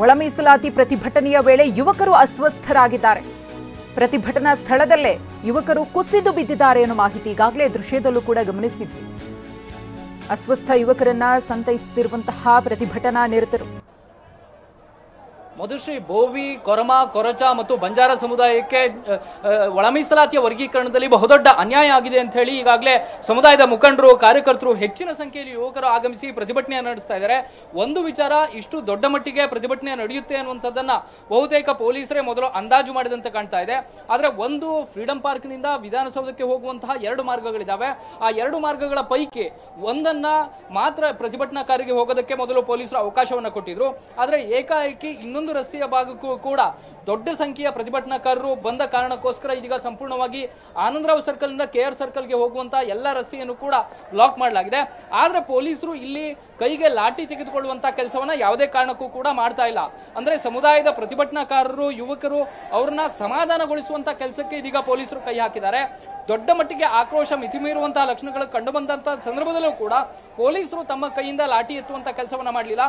ಒಳ ಮೀಸಲಾತಿ ಪ್ರತಿಭಟನೆಯ ವೇಳೆ ಯುವಕರು ಅಸ್ವಸ್ಥರಾಗಿದ್ದಾರೆ. ಪ್ರತಿಭಟನಾ ಸ್ಥಳದಲ್ಲೇ ಯುವಕರು ಕುಸಿದು ಬಿದ್ದಿದ್ದಾರೆ ಅನ್ನೋ ಮಾಹಿತಿ ಈಗಾಗಲೇ ದೃಶ್ಯದಲ್ಲೂ ಕೂಡ ಗಮನಿಸಿದ್ವಿ. ಅಸ್ವಸ್ಥ ಯುವಕರನ್ನ ಸಂತೈಸುತ್ತಿರುವಂತಹ ಪ್ರತಿಭಟನಾ ನಿರತರು. ಮಧುಶ್ರೀ, ಬೋವಿ, ಕೊರಮ, ಕೊರಚ ಮತ್ತು ಬಂಜಾರ ಸಮುದಾಯಕ್ಕೆ ಒಳ ಮೀಸಲಾತಿಯ ವರ್ಗೀಕರಣದಲ್ಲಿ ಬಹುದೊಡ್ಡ ಅನ್ಯಾಯ ಆಗಿದೆ ಅಂತ ಹೇಳಿ ಈಗಾಗಲೇ ಸಮುದಾಯದ ಮುಖಂಡರು, ಕಾರ್ಯಕರ್ತರು ಹೆಚ್ಚಿನ ಸಂಖ್ಯೆಯಲ್ಲಿ ಯುವಕರು ಆಗಮಿಸಿ ಪ್ರತಿಭಟನೆ ನಡೆಸ್ತಾ ಇದ್ದಾರೆ. ಒಂದು ವಿಚಾರ, ಇಷ್ಟು ದೊಡ್ಡ ಮಟ್ಟಿಗೆ ಪ್ರತಿಭಟನೆ ನಡೆಯುತ್ತೆ ಅನ್ನುವಂಥದ್ದನ್ನ ಬಹುತೇಕ ಪೊಲೀಸರೇ ಮೊದಲು ಅಂದಾಜು ಮಾಡಿದಂತೆ ಕಾಣ್ತಾ ಇದೆ. ಆದರೆ ಒಂದು ಫ್ರೀಡಂ ಪಾರ್ಕ್ನಿಂದ ವಿಧಾನಸೌಧಕ್ಕೆ ಹೋಗುವಂತಹ 2 ಮಾರ್ಗಗಳಿದ್ದಾವೆ. ಆ 2 ಮಾರ್ಗಗಳ ಪೈಕಿ ಒಂದನ್ನ ಮಾತ್ರ ಪ್ರತಿಭಟನಾಕಾರರಿಗೆ ಹೋಗೋದಕ್ಕೆ ಮೊದಲು ಪೊಲೀಸರು ಅವಕಾಶವನ್ನು ಕೊಟ್ಟಿದ್ರು. ಆದರೆ ಏಕಾಏಕಿ ಇನ್ನೊಂದು ರಸ್ತೆಯ ಭಾಗಕ್ಕೂ ಕೂಡ ದೊಡ್ಡ ಸಂಖ್ಯೆಯ ಪ್ರತಿಭಟನಾಕಾರರು ಬಂದ ಕಾರಣಕ್ಕೋಸ್ಕರ ಇದೀಗ ಸಂಪೂರ್ಣವಾಗಿ ಆನಂದರಾವ್ ಸರ್ಕಲ್ ಇಂದ KR ಸರ್ಕಲ್ಗೆ ಹೋಗುವಂತಹ ಎಲ್ಲ ರಸ್ತೆಯನ್ನು ಕೂಡ ಬ್ಲಾಕ್ ಮಾಡಲಾಗಿದೆ. ಆದ್ರೆ ಪೊಲೀಸರು ಇಲ್ಲಿ ಕೈಗೆ ಲಾಠಿ ತೆಗೆದುಕೊಳ್ಳುವಂತಹ ಕೆಲಸವನ್ನ ಯಾವುದೇ ಕಾರಣಕ್ಕೂ ಕೂಡ ಮಾಡ್ತಾ ಇಲ್ಲ. ಅಂದ್ರೆ ಸಮುದಾಯದ ಪ್ರತಿಭಟನಾಕಾರರು, ಯುವಕರು ಅವ್ರನ್ನ ಸಮಾಧಾನಗೊಳಿಸುವಂತಹ ಕೆಲಸಕ್ಕೆ ಇದೀಗ ಪೊಲೀಸರು ಕೈ ಹಾಕಿದ್ದಾರೆ. ದೊಡ್ಡ ಮಟ್ಟಿಗೆ ಆಕ್ರೋಶ ಮಿತಿಮೀರುವಂತಹ ಲಕ್ಷಣಗಳು ಕಂಡು ಬಂದಂತಹ ಸಂದರ್ಭದಲ್ಲೂ ಕೂಡ ಪೊಲೀಸರು ತಮ್ಮ ಕೈಯಿಂದ ಲಾಠಿ ಎತ್ತುವಂತಹ ಕೆಲಸವನ್ನ ಮಾಡಲಿಲ್ಲ.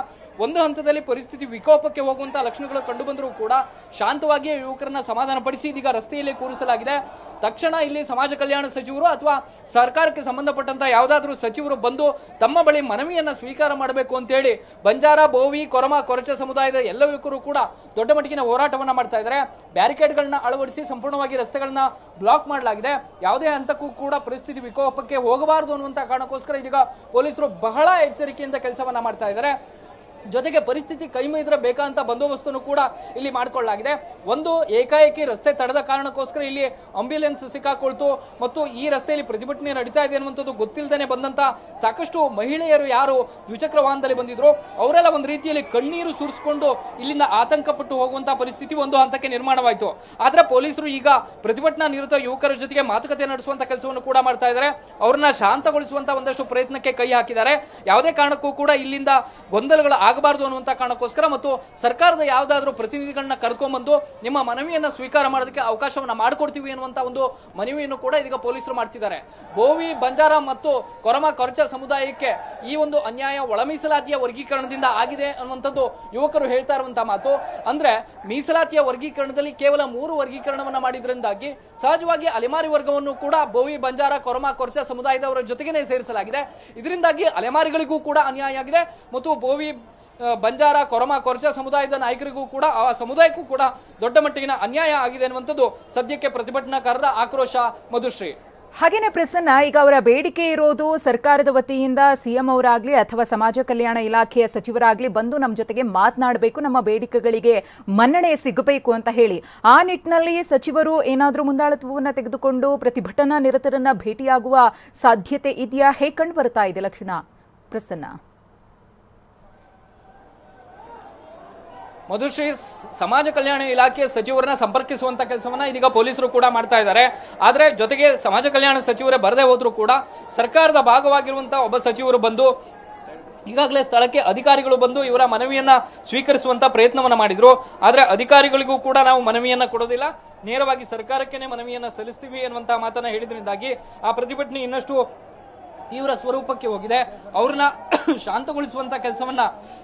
ಒಂದು ಹಂತದಲ್ಲಿ ಪರಿಸ್ಥಿತಿ ವಿಕೋಪಕ್ಕೆ ಹೋಗುವಂತಹ ಲಕ್ಷಣಗಳು ಕಂಡು ಬಂದರೂ ಕೂಡ ಶಾಂತವಾಗಿ ಯುವಕರನ್ನ ಸಮಾಧಾನಪಡಿಸಿ ಇದೀಗ ರಸ್ತೆಯಲ್ಲಿ ಕೂರಿಸಲಾಗಿದೆ. ತಕ್ಷಣ ಇಲ್ಲಿ ಸಮಾಜ ಕಲ್ಯಾಣ ಸಚಿವರು ಅಥವಾ ಸರ್ಕಾರಕ್ಕೆ ಸಂಬಂಧಪಟ್ಟಂತಹ ಯಾವುದಾದ್ರೂ ಸಚಿವರು ಬಂದು ತಮ್ಮ ಬಳಿ ಮನವಿಯನ್ನ ಸ್ವೀಕಾರ ಮಾಡಬೇಕು ಅಂತ ಹೇಳಿ ಬಂಜಾರ, ಬೋವಿ, ಕೊರಮ, ಕೊರಚ ಸಮುದಾಯದ ಎಲ್ಲ ಯುವಕರು ಕೂಡ ದೊಡ್ಡ ಮಟ್ಟಿಗಿನ ಹೋರಾಟವನ್ನ ಮಾಡ್ತಾ ಇದ್ದಾರೆ. ಬ್ಯಾರಿಕೇಡ್ಗಳನ್ನ ಅಳವಡಿಸಿ ಸಂಪೂರ್ಣವಾಗಿ ರಸ್ತೆಗಳನ್ನ ಬ್ಲಾಕ್ ಮಾಡಲಾಗಿದೆ. ಯಾವುದೇ ಹಂತಕ್ಕೂ ಕೂಡ ಪರಿಸ್ಥಿತಿ ವಿಕೋಪಕ್ಕೆ ಹೋಗಬಾರದು ಅನ್ನುವಂತ ಕಾರಣಕ್ಕೋಸ್ಕರ ಇದೀಗ ಪೊಲೀಸರು ಬಹಳ ಎಚ್ಚರಿಕೆಯಿಂದ ಕೆಲಸವನ್ನ ಮಾಡ್ತಾ ಇದ್ದಾರೆ. ಜೊತೆಗೆ ಪರಿಸ್ಥಿತಿ ಕೈಮೀದ್ರೆ ಬೇಕಾದಂತ ಬಂದೋಬಸ್ತನ್ನು ಕೂಡ ಇಲ್ಲಿ ಮಾಡಿಕೊಳ್ಳಲಾಗಿದೆ. ಒಂದು, ಏಕಾಏಕಿ ರಸ್ತೆ ತಡೆದ ಕಾರಣಕ್ಕೋಸ್ಕರ ಇಲ್ಲಿ ಆಂಬ್ಯುಲೆನ್ಸ್ ಸಿಕ್ಕಾಕೊಳ್ತು ಮತ್ತು ಈ ರಸ್ತೆಯಲ್ಲಿ ಪ್ರತಿಭಟನೆ ನಡೀತಾ ಇದೆ ಅನ್ನುವಂಥದ್ದು ಗೊತ್ತಿಲ್ಲದೇನೆ ಬಂದಂತ ಸಾಕಷ್ಟು ಮಹಿಳೆಯರು ಯಾರು ದ್ವಿಚಕ್ರ ವಾಹನದಲ್ಲಿ ಬಂದಿದ್ರು ಅವರೆಲ್ಲ ಒಂದು ರೀತಿಯಲ್ಲಿ ಕಣ್ಣೀರು ಸುರಿಸಿಕೊಂಡು ಇಲ್ಲಿಂದ ಆತಂಕಪಟ್ಟು ಹೋಗುವಂತಹ ಪರಿಸ್ಥಿತಿ ಒಂದು ಹಂತಕ್ಕೆ ನಿರ್ಮಾಣವಾಯಿತು. ಆದ್ರೆ ಪೊಲೀಸರು ಈಗ ಪ್ರತಿಭಟನಾ ನಿರತ ಯುವಕರ ಜೊತೆಗೆ ಮಾತುಕತೆ ನಡೆಸುವಂತ ಕೆಲಸವನ್ನು ಕೂಡ ಮಾಡ್ತಾ ಇದ್ದಾರೆ. ಅವ್ರನ್ನ ಶಾಂತಗೊಳಿಸುವಂತ ಒಂದಷ್ಟು ಪ್ರಯತ್ನಕ್ಕೆ ಕೈ ಹಾಕಿದ್ದಾರೆ. ಯಾವುದೇ ಕಾರಣಕ್ಕೂ ಕೂಡ ಇಲ್ಲಿಂದ ಗೊಂದಲಗಳು ಆಗಬಾರದು ಅನ್ನುವಂತ ಕಾರಣಕ್ಕೋಸ್ಕರ ಮತ್ತು ಸರ್ಕಾರದ ಯಾವುದಾದ್ರೂ ಪ್ರತಿನಿಧಿಗಳನ್ನ ಕರೆದುಕೊಂಡ್ಬಂದು ನಿಮ್ಮ ಮನವಿಯನ್ನ ಸ್ವೀಕಾರ ಮಾಡೋದಕ್ಕೆ ಅವಕಾಶವನ್ನ ಮಾಡಿಕೊಡ್ತೀವಿ ಅನ್ನುವಂತ ಒಂದು ಮನವಿಯನ್ನು ಕೂಡ ಇದೀಗ ಪೊಲೀಸರು ಮಾಡ್ತಿದ್ದಾರೆ. ಬೋವಿ, ಬಂಜಾರ ಮತ್ತು ಕೊರಮ, ಕೊರಚ ಸಮುದಾಯಕ್ಕೆ ಈ ಒಂದು ಅನ್ಯಾಯ ಒಳ ಮೀಸಲಾತಿಯ ವರ್ಗೀಕರಣದಿಂದ ಆಗಿದೆ ಅನ್ನುವಂಥದ್ದು ಯುವಕರು ಹೇಳ್ತಾ ಇರುವಂತಹ ಮಾತು. ಅಂದ್ರೆ ಮೀಸಲಾತಿಯ ವರ್ಗೀಕರಣದಲ್ಲಿ ಕೇವಲ 3 ವರ್ಗೀಕರಣವನ್ನ ಮಾಡಿದ್ರಿಂದಾಗಿ ಸಹಜವಾಗಿ ಅಲೆಮಾರಿ ವರ್ಗವನ್ನು ಕೂಡ ಬೋವಿ, ಬಂಜಾರ, ಕೊರಮ, ಕೊರಚ ಸಮುದಾಯದವರ ಜೊತೆಗೇನೆ ಸೇರಿಸಲಾಗಿದೆ. ಇದರಿಂದಾಗಿ ಅಲೆಮಾರಿಗಳಿಗೂ ಕೂಡ ಅನ್ಯಾಯ ಆಗಿದೆ ಮತ್ತು ಬೋವಿ, ಬಂಜಾರ, ಕೊರಮ, ಕೊರಚ ಸಮುದಾಯದ ನಾಯಕರಿಗೂ ಕೂಡ ಆ ಸಮುದಾಯಕ್ಕೂ ಕೂಡ ದೊಡ್ಡ ಮಟ್ಟಿಗಿನ ಅನ್ಯಾಯ ಆಗಿದೆ ಅನ್ನುವಂಥದ್ದು ಸದ್ಯಕ್ಕೆ ಪ್ರತಿಭಟನಾಕಾರರ ಆಕ್ರೋಶ. ಮಧುಶ್ರೀ, ಹಾಗೇನೆ ಪ್ರಸನ್ನ, ಈಗ ಅವರ ಬೇಡಿಕೆ ಇರೋದು ಸರ್ಕಾರದ ವತಿಯಿಂದ ಸಿಎಂ ಅವರಾಗ್ಲಿ ಅಥವಾ ಸಮಾಜ ಕಲ್ಯಾಣ ಇಲಾಖೆಯ ಸಚಿವರಾಗ್ಲಿ ಬಂದು ನಮ್ಮ ಜೊತೆಗೆ ಮಾತನಾಡಬೇಕು, ನಮ್ಮ ಬೇಡಿಕೆಗಳಿಗೆ ಮನ್ನಣೆ ಸಿಗಬೇಕು ಅಂತ ಹೇಳಿ. ಆ ನಿಟ್ಟಿನಲ್ಲಿ ಸಚಿವರು ಏನಾದರೂ ಮುಂದಾಳತ್ವವನ್ನು ತೆಗೆದುಕೊಂಡು ಪ್ರತಿಭಟನಾ ನಿರತರನ್ನ ಭೇಟಿಯಾಗುವ ಸಾಧ್ಯತೆ ಇದೆಯಾ? ಹೇಗೆ ಕಂಡು ಬರ್ತಾ ಇದೆ ಲಕ್ಷಣ ಪ್ರಸನ್ನ? ಮಧುಶ್ರೀ, ಸಮಾಜ ಕಲ್ಯಾಣ ಇಲಾಖೆ ಸಚಿವರನ್ನ ಸಂಪರ್ಕಿಸುವಂತ ಕೆಲಸವನ್ನ ಇದೀಗ ಪೊಲೀಸರು ಕೂಡ ಮಾಡ್ತಾ ಇದ್ದಾರೆ. ಆದ್ರೆ ಜೊತೆಗೆ ಸಮಾಜ ಕಲ್ಯಾಣ ಸಚಿವರೇ ಬರದೇ ಹೋದ್ರು ಕೂಡ ಸರ್ಕಾರದ ಭಾಗವಾಗಿರುವಂತಹ ಒಬ್ಬ ಸಚಿವರು ಬಂದು ಈಗಾಗಲೇ ಸ್ಥಳಕ್ಕೆ ಅಧಿಕಾರಿಗಳು ಬಂದು ಇವರ ಮನವಿಯನ್ನ ಸ್ವೀಕರಿಸುವಂತ ಪ್ರಯತ್ನವನ್ನ ಮಾಡಿದ್ರು. ಆದ್ರೆ ಅಧಿಕಾರಿಗಳಿಗೂ ಕೂಡ ನಾವು ಮನವಿಯನ್ನ ಕೊಡೋದಿಲ್ಲ, ನೇರವಾಗಿ ಸರ್ಕಾರಕ್ಕೇನೆ ಮನವಿಯನ್ನ ಸಲ್ಲಿಸ್ತೀವಿ ಅನ್ನುವಂತಹ ಮಾತನ್ನ ಹೇಳಿದ್ರಿಂದಾಗಿ ಆ ಪ್ರತಿಭಟನೆ ಇನ್ನಷ್ಟು ತೀವ್ರ ಸ್ವರೂಪಕ್ಕೆ ಹೋಗಿದೆ. ಅವ್ರನ್ನ ಶಾಂತಗೊಳಿಸುವಂತ ಕೆಲಸವನ್ನ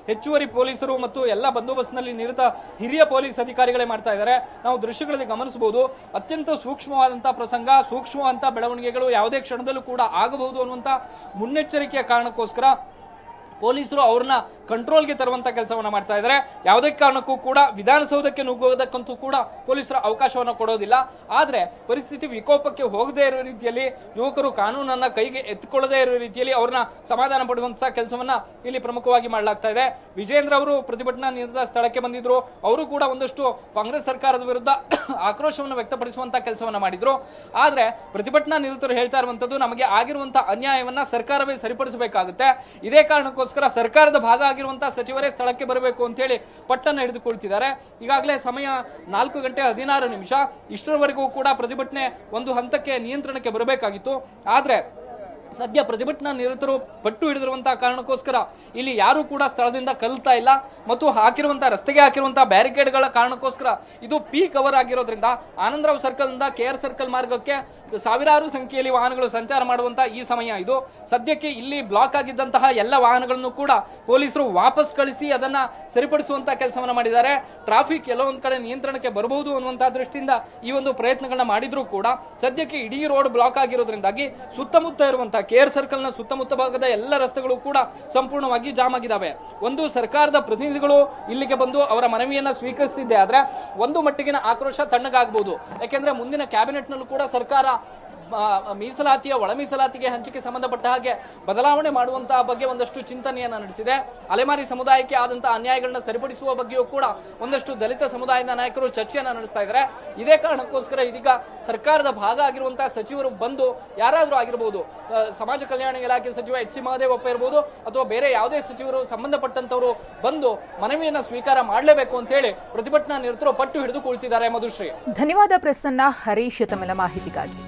ಹೆಚ್ಚುವರಿ ಪೊಲೀಸರು ಮತ್ತು ಎಲ್ಲ ಬಂದೋಬಸ್ತ್ನಲ್ಲಿ ನಿರತ ಹಿರಿಯ ಪೊಲೀಸ್ ಅಧಿಕಾರಿಗಳೇ ಮಾಡ್ತಾ ಇದ್ದಾರೆ. ನಾವು ದೃಶ್ಯಗಳಲ್ಲಿ ಗಮನಿಸಬಹುದು. ಅತ್ಯಂತ ಸೂಕ್ಷ್ಮವಾದಂತಹ ಪ್ರಸಂಗ, ಸೂಕ್ಷ್ಮವಾದಂತಹ ಬೆಳವಣಿಗೆಗಳು ಯಾವುದೇ ಕ್ಷಣದಲ್ಲೂ ಕೂಡ ಆಗಬಹುದು ಅನ್ನುವಂತ ಮುನ್ನೆಚ್ಚರಿಕೆಯ ಕಾರಣಕ್ಕೋಸ್ಕರ ಪೊಲೀಸರು ಅವ್ರನ್ನ ಕಂಟ್ರೋಲ್ಗೆ ತರುವಂತ ಕೆಲಸವನ್ನ ಮಾಡ್ತಾ ಇದ್ದಾರೆ. ಯಾವುದೇ ಕಾರಣಕ್ಕೂ ಕೂಡ ವಿಧಾನಸೌಧಕ್ಕೆ ನುಗ್ಗುವುದಕ್ಕಂತೂ ಕೂಡ ಪೊಲೀಸರ ಅವಕಾಶವನ್ನ ಕೊಡೋದಿಲ್ಲ. ಆದ್ರೆ ಪರಿಸ್ಥಿತಿ ವಿಕೋಪಕ್ಕೆ ಹೋಗದೇ ಇರೋ ರೀತಿಯಲ್ಲಿ ಯುವಕರು ಕಾನೂನನ್ನ ಕೈಗೆ ಎತ್ತಿಕೊಳ್ಳದೇ ಇರೋ ರೀತಿಯಲ್ಲಿ ಅವ್ರನ್ನ ಸಮಾಧಾನ ಪಡುವಂತಹ ಕೆಲಸವನ್ನ ಇಲ್ಲಿ ಪ್ರಮುಖವಾಗಿ ಮಾಡಲಾಗ್ತಾ ಇದೆ. ವಿಜೇಂದ್ರ ಅವರು ಪ್ರತಿಭಟನಾ ನಿರತ ಸ್ಥಳಕ್ಕೆ ಬಂದಿದ್ರು. ಅವರು ಕೂಡ ಒಂದಷ್ಟು ಕಾಂಗ್ರೆಸ್ ಸರ್ಕಾರದ ವಿರುದ್ಧ ಆಕ್ರೋಶವನ್ನು ವ್ಯಕ್ತಪಡಿಸುವಂತಹ ಕೆಲಸವನ್ನ ಮಾಡಿದ್ರು. ಆದ್ರೆ ಪ್ರತಿಭಟನಾ ನಿರತರು ಹೇಳ್ತಾ ಇರುವಂತದ್ದು, ನಮಗೆ ಆಗಿರುವಂತಹ ಅನ್ಯಾಯವನ್ನ ಸರ್ಕಾರವೇ ಸರಿಪಡಿಸಬೇಕಾಗುತ್ತೆ. ಇದೇ ಕಾರಣಕ್ಕೋಸ್ಕರ ಸರ್ಕಾರದ ಭಾಗ ಆಗಿರುವಂತಹ ಸಚಿವರೇ ಸ್ಥಳಕ್ಕೆ ಬರಬೇಕು ಅಂತ ಹೇಳಿ ಪಟ್ಟನ್ನು ಹಿಡಿದುಕೊಳ್ತಿದ್ದಾರೆ. ಈಗಾಗಲೇ ಸಮಯ 4:16. ಇಷ್ಟರವರೆಗೂ ಕೂಡ ಪ್ರತಿಭಟನೆ ಒಂದು ಹಂತಕ್ಕೆ ನಿಯಂತ್ರಣಕ್ಕೆ ಬರಬೇಕಾಗಿತ್ತು. ಆದ್ರೆ ಸದ್ಯ ಪ್ರತಿಭಟನಾ ನಿರತರು ಪಟ್ಟು ಹಿಡಿದಿರುವಂತಹ ಕಾರಣಕ್ಕೋಸ್ಕರ ಇಲ್ಲಿ ಯಾರು ಕೂಡ ಸ್ಥಳದಿಂದ ಕಲ್ತಾ ಇಲ್ಲ ಮತ್ತು ರಸ್ತೆಗೆ ಹಾಕಿರುವಂತಹ ಬ್ಯಾರಿಕೇಡ್ಗಳ ಕಾರಣಕ್ಕೋಸ್ಕರ ಇದು ಪೀಕ್ ಅವರ್ ಆಗಿರೋದ್ರಿಂದ ಆನಂದರಾವ್ ಸರ್ಕಲ್ ನಿಂದ KR ಸರ್ಕಲ್ ಮಾರ್ಗಕ್ಕೆ ಸಾವಿರಾರು ಸಂಖ್ಯೆಯಲ್ಲಿ ವಾಹನಗಳು ಸಂಚಾರ ಮಾಡುವಂತಹ ಈ ಸಮಯ ಇದು. ಸದ್ಯಕ್ಕೆ ಇಲ್ಲಿ ಬ್ಲಾಕ್ ಆಗಿದ್ದಂತಹ ಎಲ್ಲ ವಾಹನಗಳನ್ನು ಕೂಡ ಪೊಲೀಸರು ವಾಪಸ್ ಕಳಿಸಿ ಅದನ್ನ ಸರಿಪಡಿಸುವಂತಹ ಕೆಲಸವನ್ನ ಮಾಡಿದ್ದಾರೆ. ಟ್ರಾಫಿಕ್ ಎಲ್ಲೊಂದ್ ಕಡೆ ನಿಯಂತ್ರಣಕ್ಕೆ ಬರಬಹುದು ಅನ್ನುವಂತಹ ದೃಷ್ಟಿಯಿಂದ ಈ ಒಂದು ಪ್ರಯತ್ನಗಳನ್ನ ಮಾಡಿದ್ರು ಕೂಡ ಸದ್ಯಕ್ಕೆ ಇಡೀ ರೋಡ್ ಬ್ಲಾಕ್ ಆಗಿರೋದ್ರಿಂದಾಗಿ ಸುತ್ತಮುತ್ತ ಇರುವಂತಹ KR ಸರ್ಕಲ್ ನ ಸುತ್ತಮುತ್ತ ಭಾಗದ ಎಲ್ಲ ರಸ್ತೆಗಳು ಕೂಡ ಸಂಪೂರ್ಣವಾಗಿ ಜಾಮ್ ಆಗಿದ್ದಾವೆ. ಒಂದು ಸರ್ಕಾರದ ಪ್ರತಿನಿಧಿಗಳು ಇಲ್ಲಿಗೆ ಬಂದು ಅವರ ಮನವಿಯನ್ನ ಸ್ವೀಕರಿಸಿದ್ದೆ ಆದ್ರೆ ಒಂದು ಮಟ್ಟಿಗಿನ ಆಕ್ರೋಶ ತಣ್ಣಗಾಗಬಹುದು. ಯಾಕೆಂದ್ರೆ ಮುಂದಿನ ಕ್ಯಾಬಿನೆಟ್ ನಲ್ಲೂ ಕೂಡ ಸರ್ಕಾರ ಮೀಸಲಾತಿಯ ಒಳ ಮೀಸಲಾತಿಗೆ ಹಂಚಿಕೆ ಸಂಬಂಧಪಟ್ಟ ಹಾಗೆ ಬದಲಾವಣೆ ಮಾಡುವಂತಹ ಬಗ್ಗೆ ಒಂದಷ್ಟು ಚಿಂತನೆಯನ್ನ ನಡೆಸಿದೆ. ಅಲೆಮಾರಿ ಸಮುದಾಯಕ್ಕೆ ಆದಂತಹ ಅನ್ಯಾಯಗಳನ್ನ ಸರಿಪಡಿಸುವ ಬಗ್ಗೆಯೂ ಕೂಡ ಒಂದಷ್ಟು ದಲಿತ ಸಮುದಾಯದ ನಾಯಕರು ಚರ್ಚೆಯನ್ನ ನಡೆಸ್ತಾ ಇದ್ದಾರೆ. ಇದೇ ಕಾರಣಕ್ಕೋಸ್ಕರ ಇದೀಗ ಸರ್ಕಾರದ ಭಾಗ ಆಗಿರುವಂತಹ ಸಚಿವರು ಬಂದು ಯಾರಾದ್ರೂ ಆಗಿರಬಹುದು, ಸಮಾಜ ಕಲ್ಯಾಣ ಇಲಾಖೆ ಸಚಿವ HC ಮಹದೇವಪ್ಪ ಇರಬಹುದು ಅಥವಾ ಬೇರೆ ಯಾವುದೇ ಸಚಿವರು ಸಂಬಂಧಪಟ್ಟಂತವರು ಬಂದು ಮನವಿಯನ್ನ ಸ್ವೀಕಾರ ಮಾಡಲೇಬೇಕು ಅಂತ ಹೇಳಿ ಪ್ರತಿಭಟನಾ ನಿರತರು ಪಟ್ಟು ಹಿಡಿದು ಕುಳಿತಿದ್ದಾರೆ. ಮಧುಶ್ರೀ, ಧನ್ಯವಾದ ಪ್ರಸನ್ನ. ಹರೀಶ್ ತಮ್ಮೆಲ್ಲ ಮಾಹಿತಿಗಾಗಿ.